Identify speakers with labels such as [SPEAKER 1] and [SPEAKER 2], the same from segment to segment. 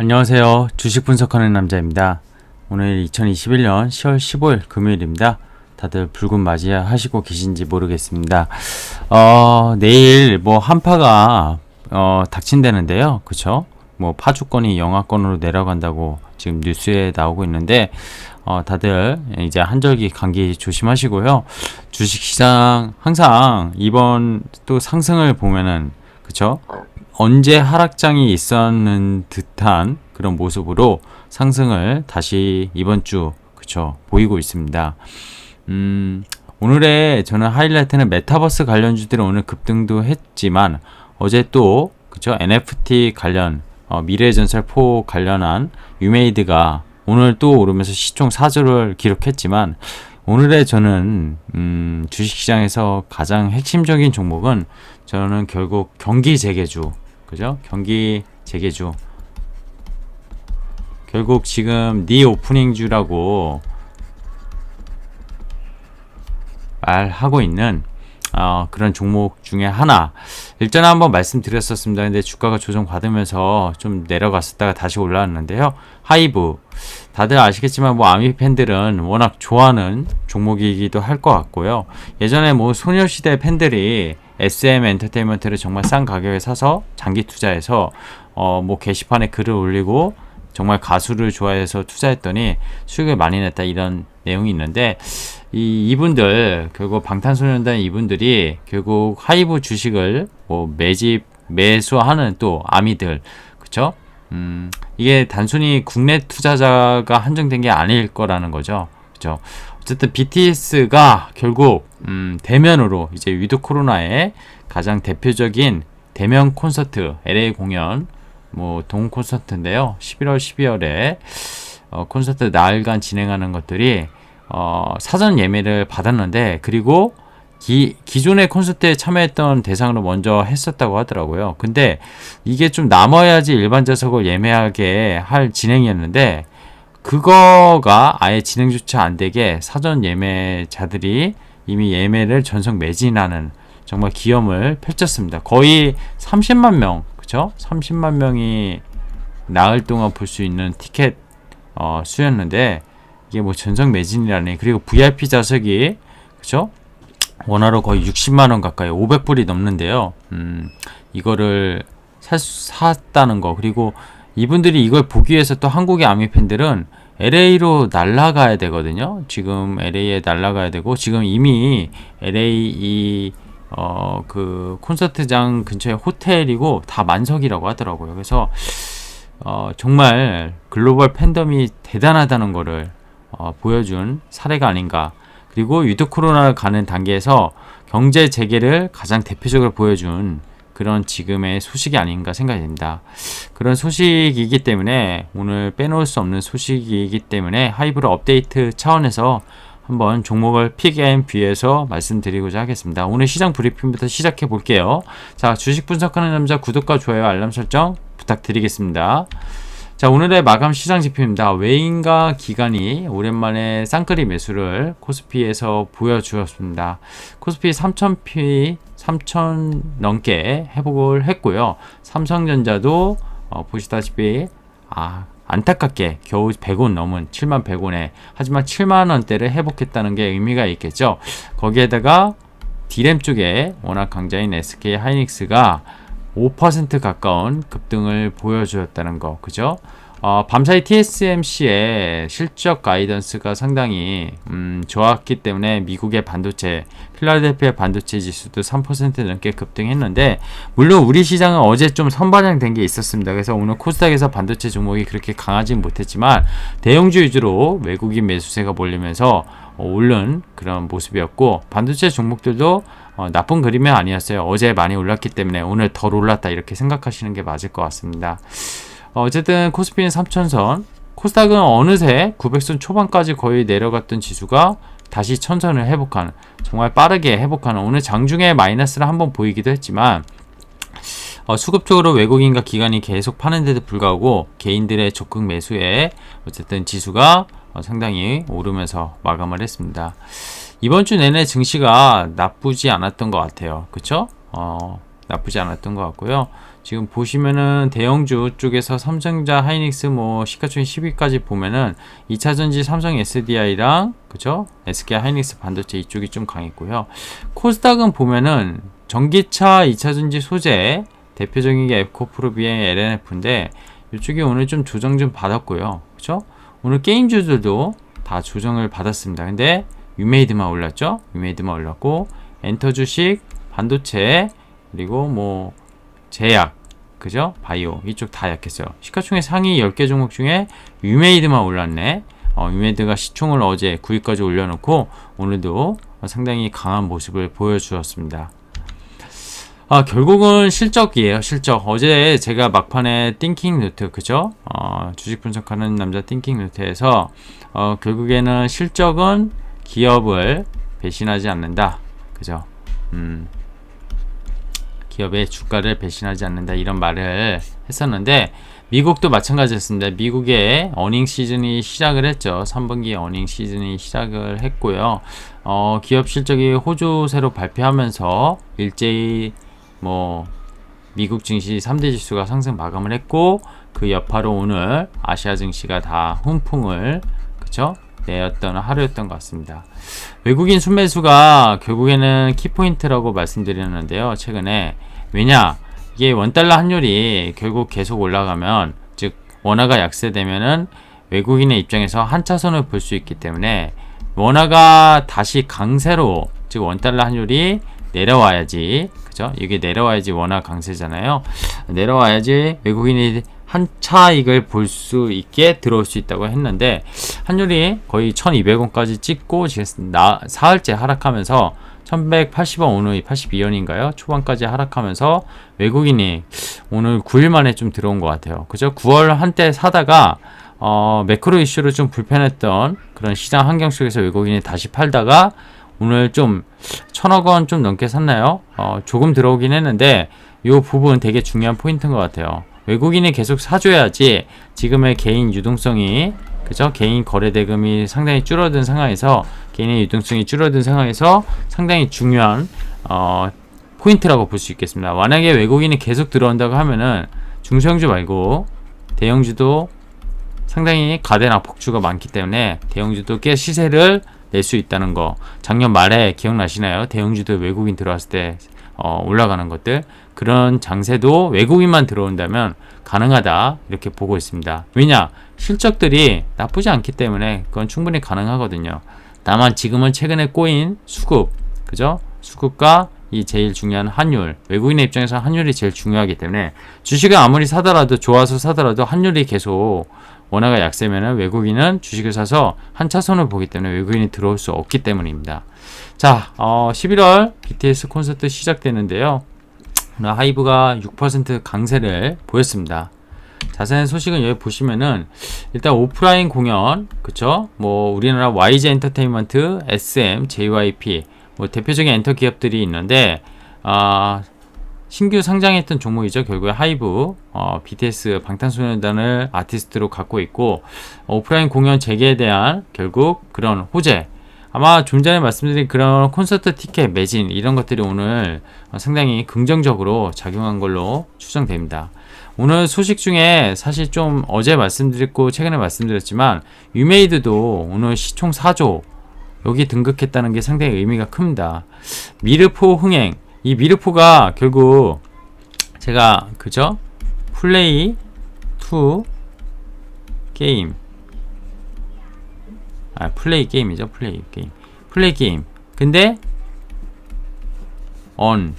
[SPEAKER 1] 안녕하세요. 주식 분석하는 남자입니다. 오늘 2021년 10월 15일 금요일입니다. 다들 붉은 맞이 하시고 계신지 모르겠습니다. 내일 뭐 한파가 닥친다는데요. 그쵸? 뭐 파주권이 영하권으로 내려간다고 지금 뉴스에 나오고 있는데 다들 이제 한절기 감기 조심하시고요. 주식시장 항상 이번 또 상승을 보면은 그쵸? 언제 하락장이 있었는 듯한 그런 모습으로 상승을 다시 이번 주 그쵸 보이고 있습니다. 오늘의 저는 하이라이트는 메타버스 관련주들은 오늘 급등도 했지만 어제 또 그쵸 NFT 관련 미래전설 4 관련한 유메이드가 오늘 또 오르면서 시총 4조를 기록했지만 오늘의 저는 주식시장에서 가장 핵심적인 종목은 저는 결국 경기 재개주 그죠? 경기 재개주 결국 지금 오프닝주라고 말하고 있는 그런 종목 중에 하나 일전에 한번 말씀드렸었습니다. 근데 주가가 조정받으면서 좀 내려갔었다가 다시 올라왔는데요. 하이브 다들 아시겠지만 뭐 아미 팬들은 워낙 좋아하는 종목이기도 할 것 같고요. 예전에 뭐 소녀시대 팬들이 SM 엔터테인먼트를 정말 싼 가격에 사서 장기 투자해서 뭐 게시판에 글을 올리고 정말 가수를 좋아해서 투자했더니 수익을 많이 냈다 이런 내용이 있는데 이분들 결국 방탄소년단 이분들이 결국 하이브 주식을 뭐 매수하는 또 아미들 그쵸? 이게 단순히 국내 투자자가 한정된 게 아닐 거라는 거죠. 그죠? 어쨌든 BTS가 결국 대면으로 이제 위드 코로나의 가장 대표적인 대면 콘서트 LA 공연 뭐 동 콘서트인데요. 11월 12월에 콘서트 나흘간 진행하는 것들이 사전 예매를 받았는데 그리고 기존의 콘서트에 참여했던 대상으로 먼저 했었다고 하더라고요. 근데 이게 좀 남아야지 일반 좌석을 예매하게 할 진행이었는데 그거가 아예 진행조차 안 되게 사전 예매자들이 이미 예매를 전석 매진하는 정말 기염을 펼쳤습니다. 거의 30만 명, 그쵸? 30만 명이 나흘 동안 볼 수 있는 티켓 수였는데 이게 뭐 전석 매진이라니. 그리고 VIP 좌석이 그쵸? 원화로 거의 60만 원 가까이 500불이 넘는데요. 이거를 샀다는 거. 그리고 이분들이 이걸 보기 위해서 또 한국의 아미 팬들은 LA로 날아가야 되거든요. 지금 LA에 날아가야 되고 지금 이미 LA 그 콘서트장 근처에 호텔이고 다 만석이라고 하더라고요. 그래서 정말 글로벌 팬덤이 대단하다는 거를 보여준 사례가 아닌가. 그리고 위드 코로나를 가는 단계에서 경제 재개를 가장 대표적으로 보여준 그런 지금의 소식이 아닌가 생각이 됩니다. 그런 소식이기 때문에 오늘 빼놓을 수 없는 소식이기 때문에 하이브를 업데이트 차원에서 한번 종목을 픽앤뷰에서 말씀드리고자 하겠습니다. 오늘 시장 브리핑부터 시작해 볼게요. 자, 주식 분석하는 남자 구독과 좋아요 알람 설정 부탁드리겠습니다. 자, 오늘의 마감 시장 지표입니다. 외인과 기관이 오랜만에 쌍끌이 매수를 코스피에서 보여주었습니다. 코스피 3,000 넘게 회복을 했고요. 삼성전자도 보시다시피 안타깝게 겨우 100원 넘은 7만 100원에 하지만 7만원대를 회복했다는 게 의미가 있겠죠. 거기에다가 D램 쪽에 워낙 강자인 SK 하이닉스가 5% 가까운 급등을 보여주었다는 거, 그죠? 밤사이 TSMC의 실적 가이던스가 상당히 좋았기 때문에 미국의 반도체, 필라델피아 반도체 지수도 3% 넘게 급등했는데 물론 우리 시장은 어제 좀 선반영된 게 있었습니다. 그래서 오늘 코스닥에서 반도체 종목이 그렇게 강하진 못했지만 대형주 위주로 외국인 매수세가 몰리면서 오른 그런 모습이었고 반도체 종목들도 나쁜 그림은 아니었어요. 어제 많이 올랐기 때문에 오늘 덜 올랐다 이렇게 생각하시는 게 맞을 것 같습니다. 어쨌든 코스피는 3,000선, 코스닥은 어느새 900선 초반까지 거의 내려갔던 지수가 다시 1,000선을 회복하는, 정말 빠르게 회복하는, 오늘 장중에 마이너스를 한번 보이기도 했지만 수급적으로 외국인과 기관이 계속 파는데도 불구하고 개인들의 적극 매수에 어쨌든 지수가 상당히 오르면서 마감을 했습니다. 이번 주 내내 증시가 나쁘지 않았던 것 같아요. 그쵸? 나쁘지 않았던 것 같고요. 지금 보시면은 대형주 쪽에서 삼성전자, 하이닉스 뭐 시가총액 10위까지 보면은 2차전지 삼성 SDI랑 그죠? SK 하이닉스 반도체 이쪽이 좀 강했고요. 코스닥은 보면은 전기차 2차전지 소재 대표적인 게 에코프로, 비행, LNF인데 이쪽이 오늘 좀 조정 좀 받았고요. 그죠? 오늘 게임주들도 다 조정을 받았습니다. 근데 유메이드만 올랐죠? 유메이드만 올랐고 엔터 주식, 반도체, 그리고 뭐 제약, 그죠? 바이오 이쪽 다 약했어요. 시가총액 상위 10개 종목 중에 유메이드만 올랐네. 유메이드가 시총을 어제 9위까지 올려놓고 오늘도 상당히 강한 모습을 보여주었습니다. 결국은 실적이에요. 실적. 어제 제가 막판에 띵킹 노트, 그죠? 주식 분석하는 남자 띵킹 노트에서 결국에는 실적은 기업을 배신하지 않는다. 그죠? 기업의 주가를 배신하지 않는다 이런 말을 했었는데 미국도 마찬가지였습니다. 미국의 어닝 시즌이 시작을 했죠. 3분기 어닝 시즌이 시작을 했고요. 기업 실적이 호조세로 발표하면서 일제히 뭐 미국 증시 3대 지수가 상승 마감을 했고 그 여파로 오늘 아시아 증시가 다 훈풍을 그쵸? 내었던 하루였던 것 같습니다. 외국인 순매수가 결국에는 키포인트라고 말씀드렸는데요. 최근에 왜냐? 이게 원달러 환율이 결국 계속 올라가면 즉 원화가 약세되면은 외국인의 입장에서 한차선을 볼 수 있기 때문에 원화가 다시 강세로 즉 원달러 환율이 내려와야지 그죠? 이게 내려와야지 원화 강세잖아요. 내려와야지 외국인이 한 차익을 볼 수 있게 들어올 수 있다고 했는데 환율이 거의 1200원까지 찍고 지금 사흘째 하락하면서 1180원 오늘 82원인가요? 초반까지 하락하면서 외국인이 오늘 9일 만에 좀 들어온 것 같아요. 그죠? 9월 한때 사다가 매크로 이슈로 좀 불편했던 그런 시장 환경 속에서 외국인이 다시 팔다가 오늘 좀 1000억원 좀 넘게 샀나요? 조금 들어오긴 했는데 이 부분 되게 중요한 포인트인 것 같아요. 외국인이 계속 사줘야지 지금의 개인 유동성이 그죠? 개인 거래 대금이 상당히 줄어든 상황에서 개인의 유동성이 줄어든 상황에서 상당히 중요한 포인트라고 볼 수 있겠습니다. 만약에 외국인이 계속 들어온다고 하면은 중소형주 말고 대형주도 상당히 가대나 폭주가 많기 때문에 대형주도 꽤 시세를 낼 수 있다는 거. 작년 말에 기억나시나요? 대형주도 외국인 들어왔을 때 올라가는 것들 그런 장세도 외국인만 들어온다면 가능하다 이렇게 보고 있습니다. 왜냐? 실적들이 나쁘지 않기 때문에 그건 충분히 가능하거든요. 다만 지금은 최근에 꼬인 수급 그죠? 수급과 이 제일 중요한 환율 외국인의 입장에서 환율이 제일 중요하기 때문에 주식을 아무리 사더라도 좋아서 사더라도 환율이 계속 원화가 약세면은 외국인은 주식을 사서 한 차선을 보기 때문에 외국인이 들어올 수 없기 때문입니다. 자, 11월 BTS 콘서트 시작되는데요. 하이브가 6% 강세를 보였습니다. 자세한 소식은 여기 보시면은 일단 오프라인 공연, 그쵸? 뭐 우리나라 YG 엔터테인먼트, SM, JYP 뭐 대표적인 엔터 기업들이 있는데 신규 상장했던 종목이죠. 결국에 하이브, BTS 방탄소년단을 아티스트로 갖고 있고 오프라인 공연 재개에 대한 결국 그런 호재. 아마 좀 전에 말씀드린 그런 콘서트 티켓 매진 이런 것들이 오늘 상당히 긍정적으로 작용한 걸로 추정됩니다. 오늘 소식 중에 사실 좀 어제 말씀드렸고 최근에 말씀드렸지만 유메이드도 오늘 시총 4조 여기 등극했다는 게 상당히 의미가 큽니다. 미르포 흥행 이 미르포가 결국 제가 그죠? 플레이 투 게임 플레이 게임이죠. 플레이 게임 근데 on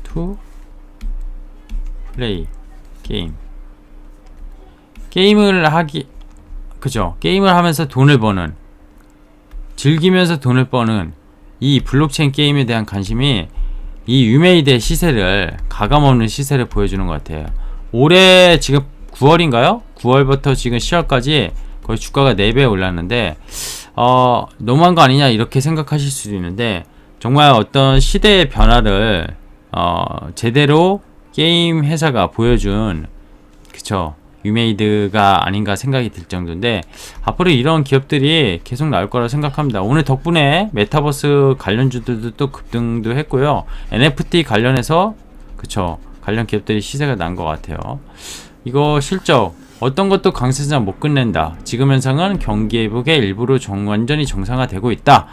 [SPEAKER 1] to 플레이 게임을 하기 그죠? 게임을 하면서 돈을 버는 즐기면서 돈을 버는 이 블록체인 게임에 대한 관심이 이 유메이드의 시세를 가감없는 시세를 보여주는 것 같아요. 올해 지금 9월인가요? 9월부터 지금 10월까지 거의 주가가 4배 올랐는데 너무한 거 아니냐 이렇게 생각하실 수도 있는데 정말 어떤 시대의 변화를 제대로 게임 회사가 보여준 그쵸 유메이드가 아닌가 생각이 들 정도인데, 앞으로 이런 기업들이 계속 나올 거라 생각합니다. 오늘 덕분에 메타버스 관련주들도 또 급등도 했고요. NFT 관련해서 그쵸, 관련 기업들이 시세가 난 것 같아요. 이거 실적 어떤 것도 강세장 못 끝낸다. 지금 현상은 경기 회복의 일부로 완전히 정상화되고 있다.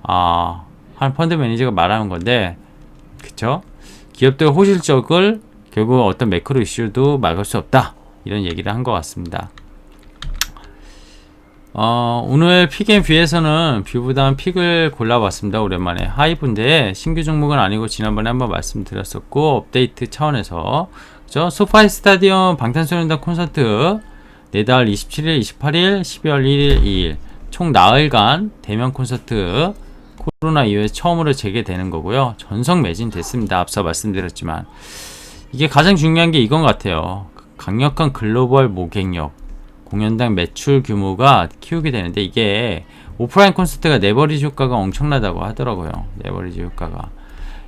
[SPEAKER 1] 한 펀드 매니저가 말하는 건데, 그쵸? 기업들 호실적을 결국 어떤 매크로 이슈도 막을 수 없다. 이런 얘기를 한 것 같습니다. 오늘 픽앤뷰에서는 뷰보다는 픽을 골라봤습니다. 오랜만에 하이브인데 신규 종목은 아니고 지난번에 한번 말씀드렸었고, 업데이트 차원에서 소파이 스타디움 방탄소년단 콘서트 내달 27일, 28일, 12월 1일, 2일 총 나흘간 대면 콘서트 코로나 이후에 처음으로 재개되는 거고요. 전석 매진됐습니다. 앞서 말씀드렸지만 이게 가장 중요한 게 이건 같아요. 강력한 글로벌 모객력, 공연당 매출 규모가 키우게 되는데, 이게 오프라인 콘서트가 레버리지 효과가 엄청나다고 하더라고요. 레버리지 효과가.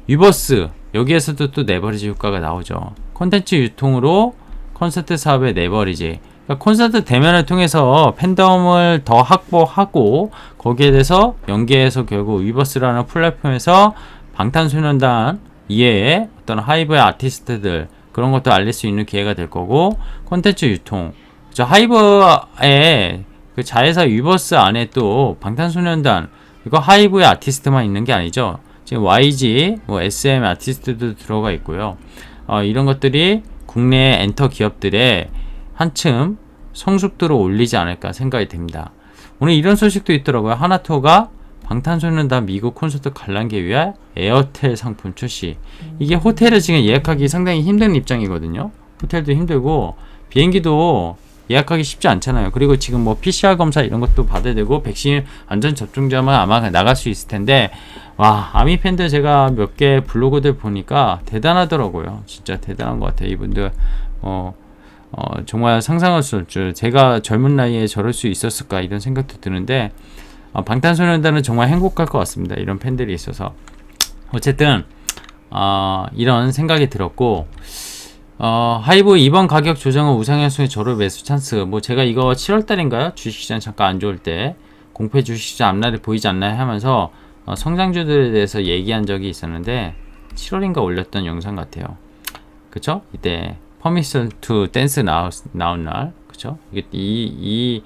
[SPEAKER 1] 유버스, 여기에서도 또 레버리지 효과가 나오죠. 콘텐츠 유통으로 콘서트 사업의 레버리지. 그러니까 콘서트 대면을 통해서 팬덤을 더 확보하고, 거기에 대해서 연계해서 결국 유버스라는 플랫폼에서 방탄소년단 이외에 어떤 하이브의 아티스트들, 그런 것도 알릴 수 있는 기회가 될 거고, 콘텐츠 유통. 하이브의 그 자회사 유버스 안에 또 방탄소년단, 이거 하이브의 아티스트만 있는 게 아니죠. 지금 YG, SM 아티스트도 들어가 있고요. 이런 것들이 국내 엔터 기업들의 한층 성숙도를 올리지 않을까 생각이 됩니다. 오늘 이런 소식도 있더라고요. 하나투어가 방탄소년단 미국 콘서트 관람객 위한 에어텔 상품 출시. 이게 호텔을 지금 예약하기 상당히 힘든 입장이거든요. 호텔도 힘들고 비행기도 예약하기 쉽지 않잖아요. 그리고 지금 뭐 PCR 검사 이런 것도 받아야 되고, 백신 안전 접종자만 아마 나갈 수 있을 텐데, 와, 아미 팬들 제가 몇 개 블로그들 보니까 대단하더라고요. 진짜 대단한 것 같아요. 이분들 정말 상상할 수 없죠. 제가 젊은 나이에 저럴 수 있었을까 이런 생각도 드는데, 방탄소년단은 정말 행복할 것 같습니다. 이런 팬들이 있어서. 어쨌든 이런 생각이 들었고, 하이브 이번 가격 조정은 우상향수의 저로 매수 찬스. 뭐 제가 이거 7월달인가요? 주식시장 잠깐 안 좋을 때 공포의 주식시장 앞날이 보이지 않나요? 하면서 성장주들에 대해서 얘기한 적이 있었는데, 7월인가 올렸던 영상 같아요. 그쵸? 이때 Permission to Dance 나온 날, 그쵸? 이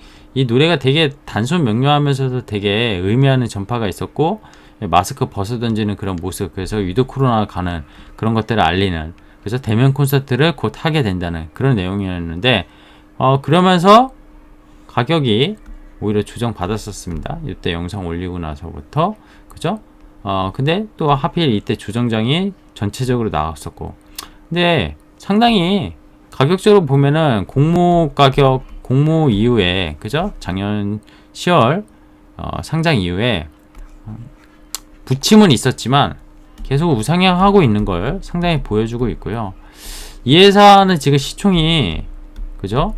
[SPEAKER 1] 노래가 되게 단순 명료하면서도 되게 의미하는 전파가 있었고, 마스크 벗어 던지는 그런 모습, 그래서 위드 코로나 가는 그런 것들을 알리는, 그래서 대면 콘서트를 곧 하게 된다는 그런 내용이었는데, 그러면서 가격이 오히려 조정 받았었습니다. 이때 영상 올리고 나서부터, 그죠? 근데 또 하필 이때 조정장이 전체적으로 나왔었고, 근데 상당히 가격적으로 보면은 공모 이후에, 그죠? 작년 10월 상장 이후에 부침은 있었지만 계속 우상향하고 있는 걸 상당히 보여주고 있고요. 이 회사는 지금 시총이, 그죠?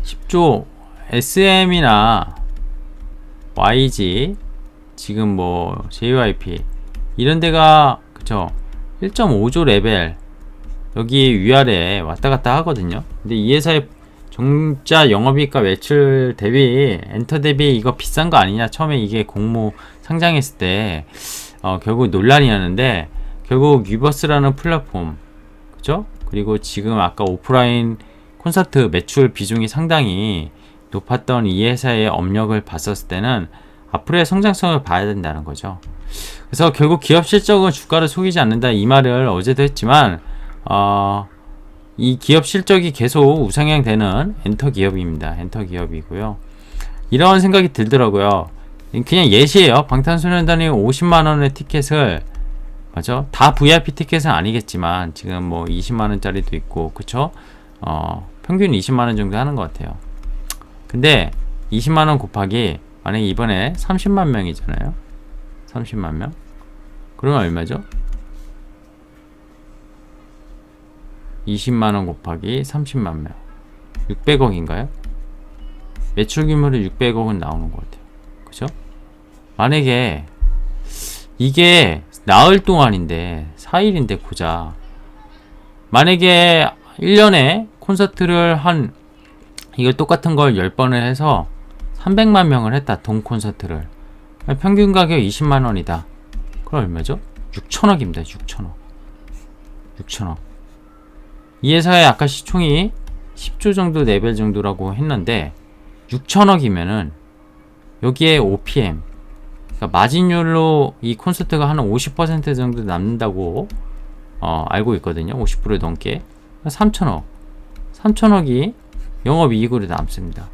[SPEAKER 1] 10조, SM이나 YG, 지금 뭐 JYP 이런 데가, 그죠? 1.5조 레벨 여기 위아래 왔다 갔다 하거든요. 근데 이 회사의 정자 영업이익과 매출 대비, 엔터 대비 이거 비싼 거 아니냐, 처음에 이게 공모 상장했을 때 결국 논란이었는데, 결국 유버스라는 플랫폼, 그죠? 그리고 지금 아까 오프라인 콘서트 매출 비중이 상당히 높았던 이 회사의 업력을 봤었을 때는 앞으로의 성장성을 봐야 된다는 거죠. 그래서 결국 기업 실적은 주가를 속이지 않는다, 이 말을 어제도 했지만, 이 기업 실적이 계속 우상향 되는 엔터 기업입니다. 엔터 기업이고요. 이런 생각이 들더라고요. 그냥 예시예요. 방탄소년단이 50만원의 티켓을, 맞죠? 다 VIP 티켓은 아니겠지만 지금 뭐 20만원짜리도 있고, 그쵸? 평균 20만원 정도 하는 것 같아요. 근데 20만원 곱하기, 만약에 이번에 30만 명이잖아요. 30만 명? 그러면 얼마죠? 20만원 곱하기 30만 명, 600억인가요? 매출 규모로 600억은 나오는 것 같아요. 그죠? 만약에 이게 나흘 동안인데, 4일인데 고작, 만약에 1년에 콘서트를 이거 똑같은 걸 10번을 해서 300만 명을 했다. 동 콘서트를. 평균 가격 20만 원이다. 그럼 얼마죠? 6천억입니다. 6천억. 이 회사의 아까 시총이 10조 정도 레벨 정도라고 했는데 6천억이면은 여기에 OPM, 그러니까 마진율로 이 콘서트가 한 50% 정도 남는다고 알고 있거든요. 50% 넘게. 3천억이 영업이익으로 남습니다.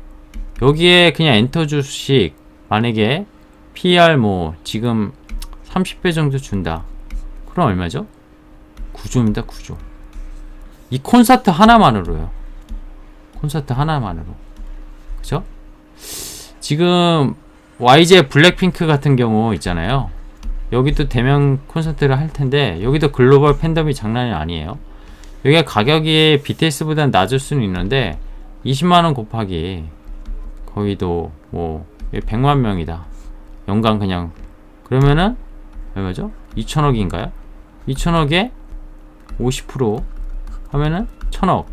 [SPEAKER 1] 여기에 그냥 엔터 주식 만약에 PR 지금 30배 정도 준다. 그럼 얼마죠? 9조입니다. 9조. 이 콘서트 하나만으로요. 그죠? 지금 YG 블랙핑크 같은 경우 있잖아요. 여기도 대면 콘서트를 할 텐데 여기도 글로벌 팬덤이 장난이 아니에요. 여기가 가격이 BTS보다는 낮을 수는 있는데 20만원 곱하기 거의도 100만 명이다. 연간 그냥 그러면은 얼마죠? 2천억인가요? 2천억에 50% 하면은 1천억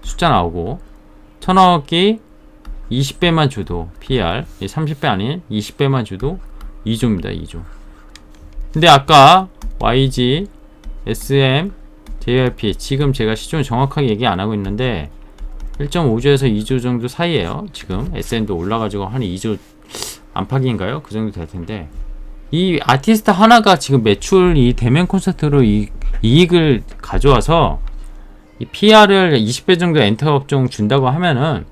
[SPEAKER 1] 숫자 나오고 1천억이 20배만 줘도 PR 30배 아닌 20배만 줘도 2조입니다. 2조. 근데 아까 YG, SM, JYP 지금 제가 시점을 정확하게 얘기 안 하고 있는데 1.5조에서 2조 정도 사이에요. 지금 SM도 올라가지고 한 2조 안팎인가요? 그 정도 될 텐데 이 아티스트 하나가 지금 매출 이 대면 콘서트로 이익을 가져와서 이 PR을 20배 정도 엔터 업종 준다고 하면은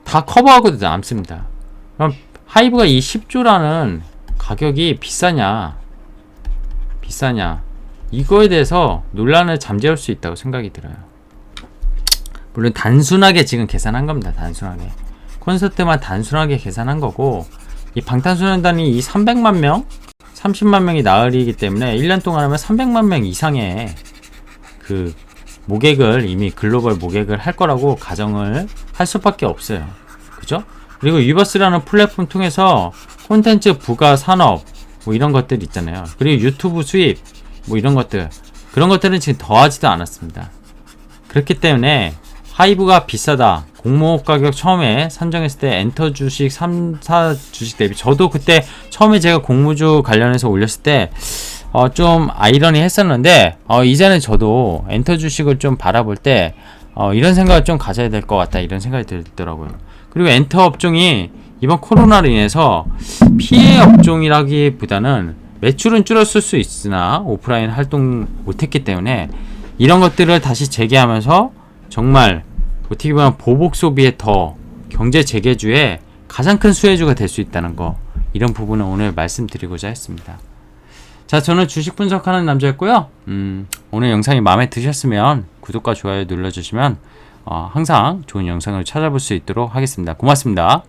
[SPEAKER 1] 다 커버하고도 남습니다. 그럼 하이브가 이 10조라는 가격이 비싸냐 이거에 대해서 논란을 잠재울 수 있다고 생각이 들어요. 물론 단순하게 지금 계산한 겁니다. 단순하게 콘서트만 단순하게 계산한 거고 이 방탄소년단이 이 300만 명 30만 명이 나으리기 때문에 1년 동안 하면 300만 명 이상의 그 모객을 이미 글로벌 모객을 할 거라고 가정을 할 수밖에 없어요. 그죠? 그리고 유버스라는 플랫폼 통해서 콘텐츠 부가 산업 이런 것들 있잖아요. 그리고 유튜브 수입 이런 것들 그런 것들은 지금 더하지도 않았습니다. 그렇기 때문에 하이브가 비싸다. 공모업 가격 처음에 산정했을 때 엔터 주식 3사 주식 대비 저도 그때 처음에 제가 공모주 관련해서 올렸을 때 좀 아이러니 했었는데 이제는 저도 엔터 주식을 좀 바라볼 때 이런 생각을 좀 가져야 될 것 같다 이런 생각이 들더라고요. 그리고 엔터 업종이 이번 코로나로 인해서 피해 업종이라기보다는 매출은 줄었을 수 있으나 오프라인 활동 못했기 때문에 이런 것들을 다시 재개하면서 정말 어떻게 보면 보복 소비의 더 경제 재개주의 가장 큰 수혜주가 될 수 있다는 거 이런 부분을 오늘 말씀드리고자 했습니다. 자, 저는 주식 분석하는 남자였고요. 오늘 영상이 마음에 드셨으면 구독과 좋아요 눌러주시면 항상 좋은 영상을 찾아볼 수 있도록 하겠습니다. 고맙습니다.